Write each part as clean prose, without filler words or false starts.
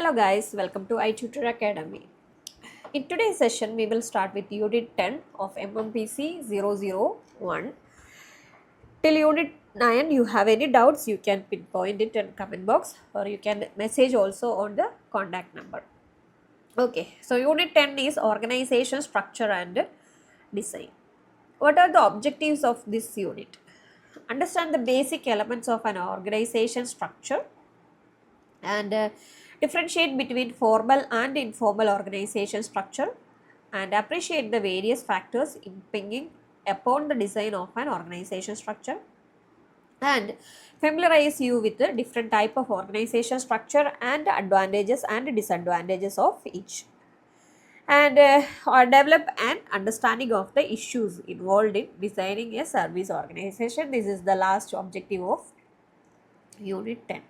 Hello guys, welcome to iTutor Academy. In today's session, we will start with Unit 10 of MMPC 001. Till Unit 9, you have any doubts, you can pinpoint it in comment box or you can message also on the contact number. Okay, so Unit 10 is Organization, Structure and Design. What are the objectives of this unit? Understand the basic elements of an organization structure and differentiate between formal and informal organization structure and appreciate the various factors impinging upon the design of an organization structure and familiarize you with the different type of organization structure and advantages and disadvantages of each and or develop an understanding of the issues involved in designing a service organization. This is the last objective of unit 10.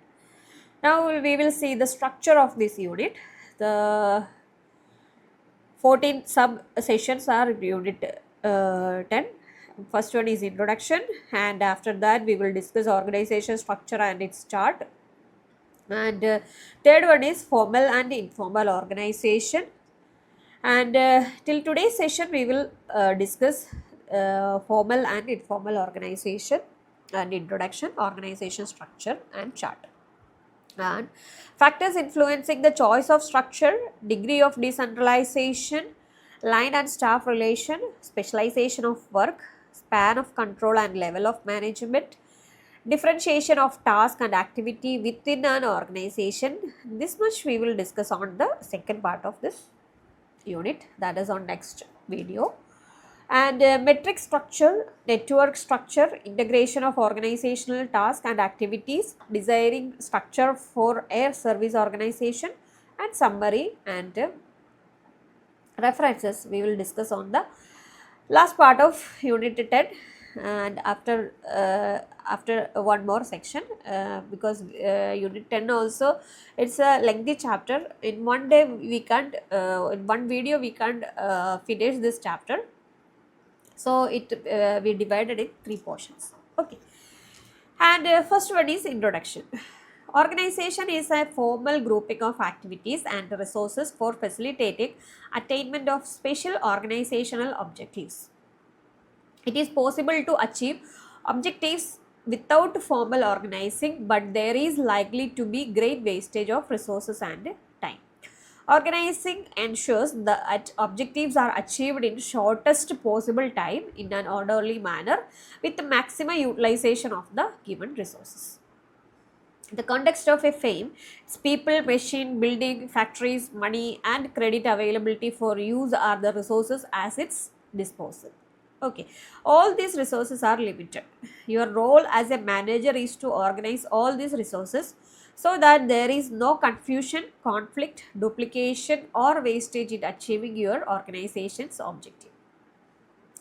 Now we will see the structure of this unit. The 14 sub sessions are unit 10. First one is introduction, and after that we will discuss organization structure and its chart. And third one is formal and informal organization. And till today's session we will discuss formal and informal organization and introduction, organization structure and chart. And factors influencing the choice of structure, degree of decentralization, line and staff relation, specialization of work, span of control and level of management, differentiation of task and activity within an organization. This much we will discuss on the second part of this unit, that is on next video. And metric structure, network structure, integration of organizational tasks and activities, designing structure for a service organization, and summary and references we will discuss on the last part of unit 10 and after one more section because unit 10 also it's a lengthy chapter. In one day we can't in one video we can't finish this chapter, so it we divided in three portions. Okay, and first one is introduction. Organization is a formal grouping of activities and resources for facilitating attainment of special organizational objectives. It is possible to achieve objectives without formal organizing, but there is likely to be great wastage of resources and time. Organizing ensures that objectives are achieved in shortest possible time in an orderly manner with the maximum utilization of the given resources. The context of a firm, its people, machine, building, factories, money and credit availability for use are the resources at its disposal. Okay, all these resources are limited. Your role as a manager is to organize all these resources so that there is no confusion, conflict, duplication or wastage in achieving your organization's objective.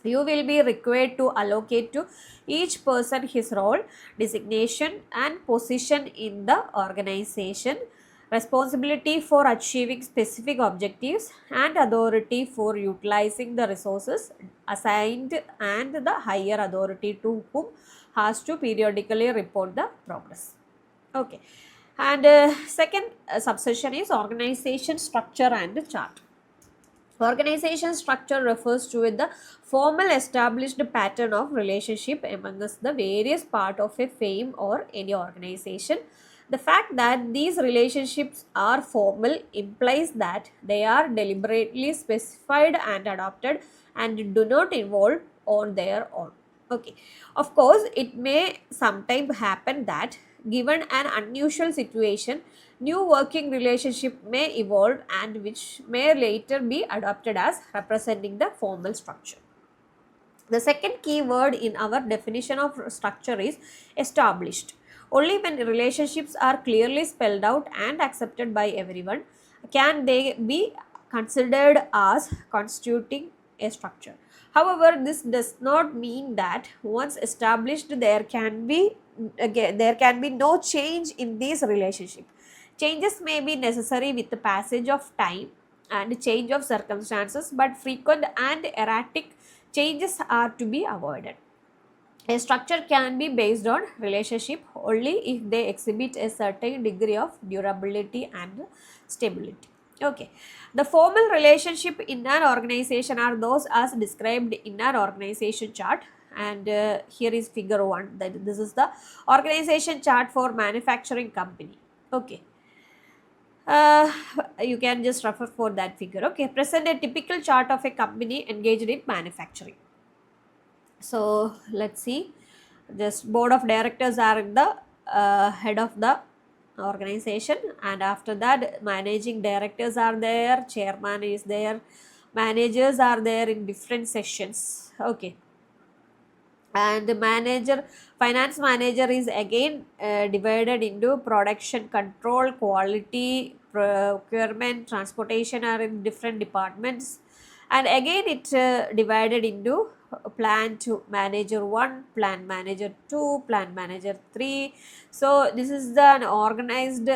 You will be required to allocate to each person his role, designation and position in the organization, responsibility for achieving specific objectives and authority for utilizing the resources assigned, and the higher authority to whom has to periodically report the progress. Okay, and second subsection is organization structure and chart. Organization structure refers to the formal established pattern of relationship amongst the various part of a firm or any organization. The fact that these relationships are formal implies that they are deliberately specified and adopted and do not evolve on their own. Okay, of course, it may sometimes happen that given an unusual situation, new working relationship may evolve and which may later be adopted as representing the formal structure. The second key word in our definition of structure is established. Only when relationships are clearly spelled out and accepted by everyone can they be considered as constituting a structure. However, this does not mean that once established there can be no change in these relationships. Changes may be necessary with the passage of time and change of circumstances, but frequent and erratic changes are to be avoided. A structure can be based on relationship only if they exhibit a certain degree of durability and stability. Okay. The formal relationship in an organization are those as described in our organization chart. And here is figure 1. That this is the organization chart for manufacturing company. Okay. Uh, you can just refer for that figure. Okay. Present a typical chart of a company engaged in manufacturing. So let's see, just board of directors are in the head of the organization, and after that managing directors are there, chairman is there, managers are there in different sessions. Okay. And the manager, finance manager is again divided into production control, quality, procurement, transportation are in different departments, and again it divided into plant manager 1, plant manager 2, plant manager 3. So this is the an organized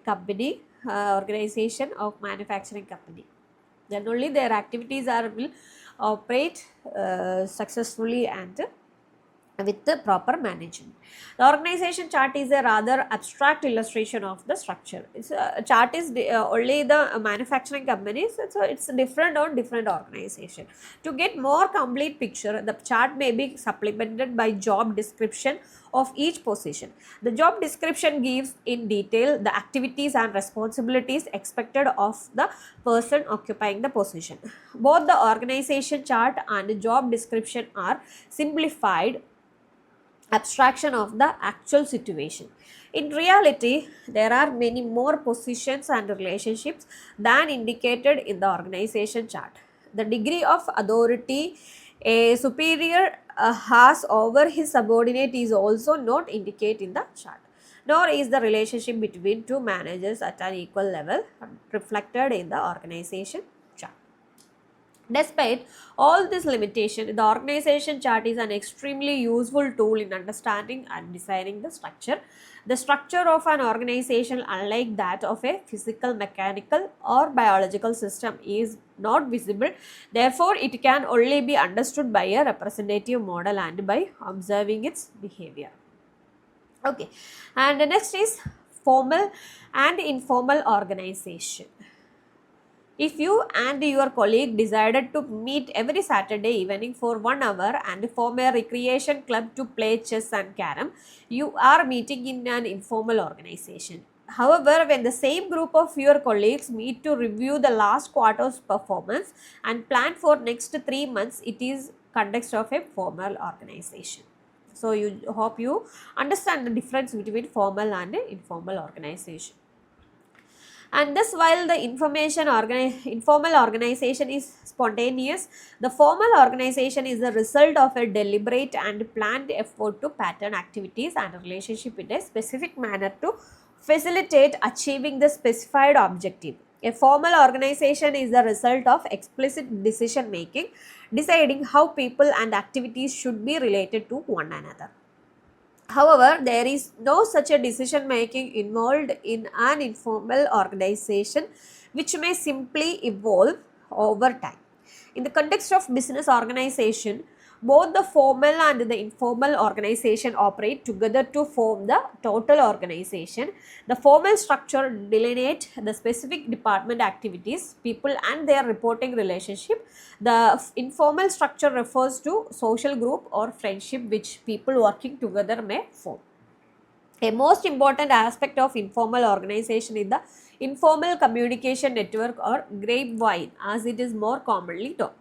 company, organization of manufacturing company. Then only their activities are will operate successfully and with the proper management. The organization chart is a rather abstract illustration of the structure. It's a chart is only the manufacturing companies, so it's different on different organization. To get more complete picture, the chart may be supplemented by job description of each position. The job description gives in detail the activities and responsibilities expected of the person occupying the position. Both the organization chart and job description are simplified abstraction of the actual situation. In reality, there are many more positions and relationships than indicated in the organization chart. The degree of authority a superior has over his subordinate is also not indicated in the chart, nor is the relationship between two managers at an equal level reflected in the organization chart. Despite all this limitation, the organization chart is an extremely useful tool in understanding and designing the structure. The structure of an organization, unlike that of a physical, mechanical, or biological system, is not visible. Therefore, it can only be understood by a representative model and by observing its behavior. Okay, and the next is formal and informal organization. If you and your colleague decided to meet every Saturday evening for 1 hour and form a recreation club to play chess and carom, you are meeting in an informal organization. However, when the same group of your colleagues meet to review the last quarter's performance and plan for next 3 months, it is context of a formal organization. So you hope you understand the difference between formal and informal organization. And thus, while the informal organization is spontaneous, the formal organization is the result of a deliberate and planned effort to pattern activities and relationship in a specific manner to facilitate achieving the specified objective. A formal organization is the result of explicit decision making, deciding how people and activities should be related to one another. However, there is no such a decision making involved in an informal organization, which may simply evolve over time. In the context of business organization, both the formal and the informal organization operate together to form the total organization. The formal structure delineates the specific department activities, people and their reporting relationship. The informal structure refers to social group or friendship which people working together may form. A most important aspect of informal organization is the informal communication network or grapevine, as it is more commonly termed.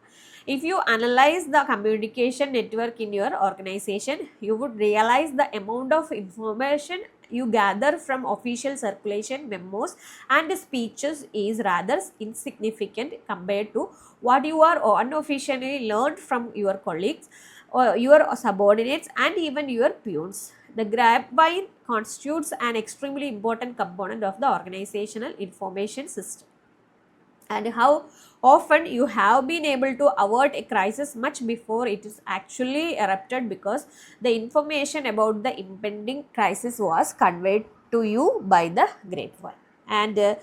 If you analyze the communication network in your organization, you would realize the amount of information you gather from official circulation memos and speeches is rather insignificant compared to what you are unofficially learned from your colleagues, or your subordinates, and even your peons. The grapevine constitutes an extremely important component of the organizational information system. And how often you have been able to avert a crisis much before it is actually erupted because the information about the impending crisis was conveyed to you by the grapevine. And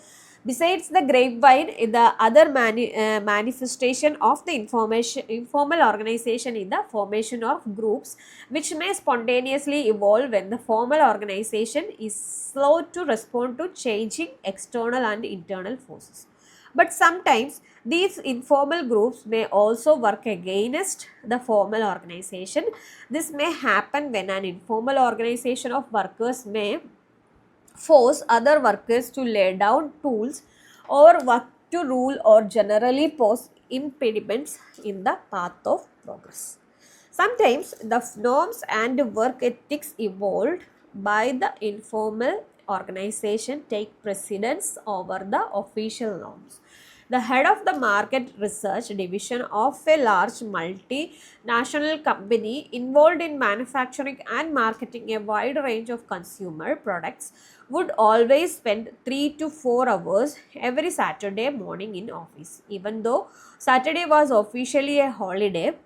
Besides the grapevine, the other manifestation of the informal organization is the formation of groups, which may spontaneously evolve when the formal organization is slow to respond to changing external and internal forces. But sometimes these informal groups may also work against the formal organization. This may happen when an informal organization of workers may force other workers to lay down tools or work to rule or generally pose impediments in the path of progress. Sometimes the norms and work ethics evolved by the informal organization take precedence over the official norms. The head of the market research division of a large multinational company involved in manufacturing and marketing a wide range of consumer products would always spend 3 to 4 hours every Saturday morning in office. Even though Saturday was officially a holiday,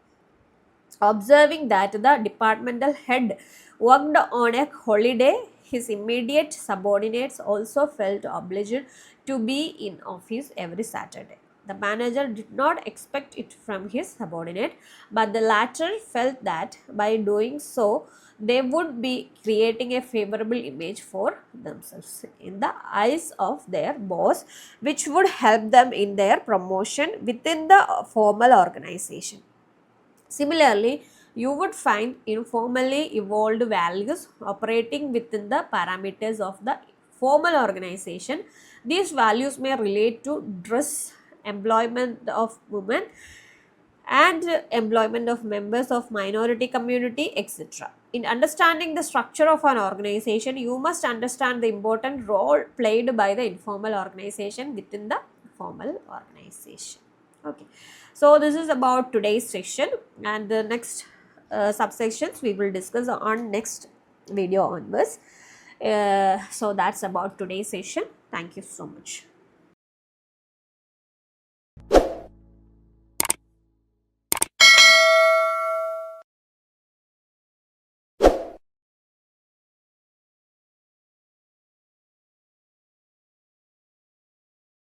observing that the departmental head worked on a holiday, his immediate subordinates also felt obliged to be in office every Saturday. The manager did not expect it from his subordinate, but the latter felt that by doing so, they would be creating a favorable image for themselves in the eyes of their boss, which would help them in their promotion within the formal organization. Similarly, you would find informally evolved values operating within the parameters of the formal organization. These values may relate to dress, employment of women, and employment of members of minority community, etc. In understanding the structure of an organization, you must understand the important role played by the informal organization within the formal organization. Okay, so this is about today's section, and the next subsections we will discuss on next video onwards. So that's about today's session. Thank you so much.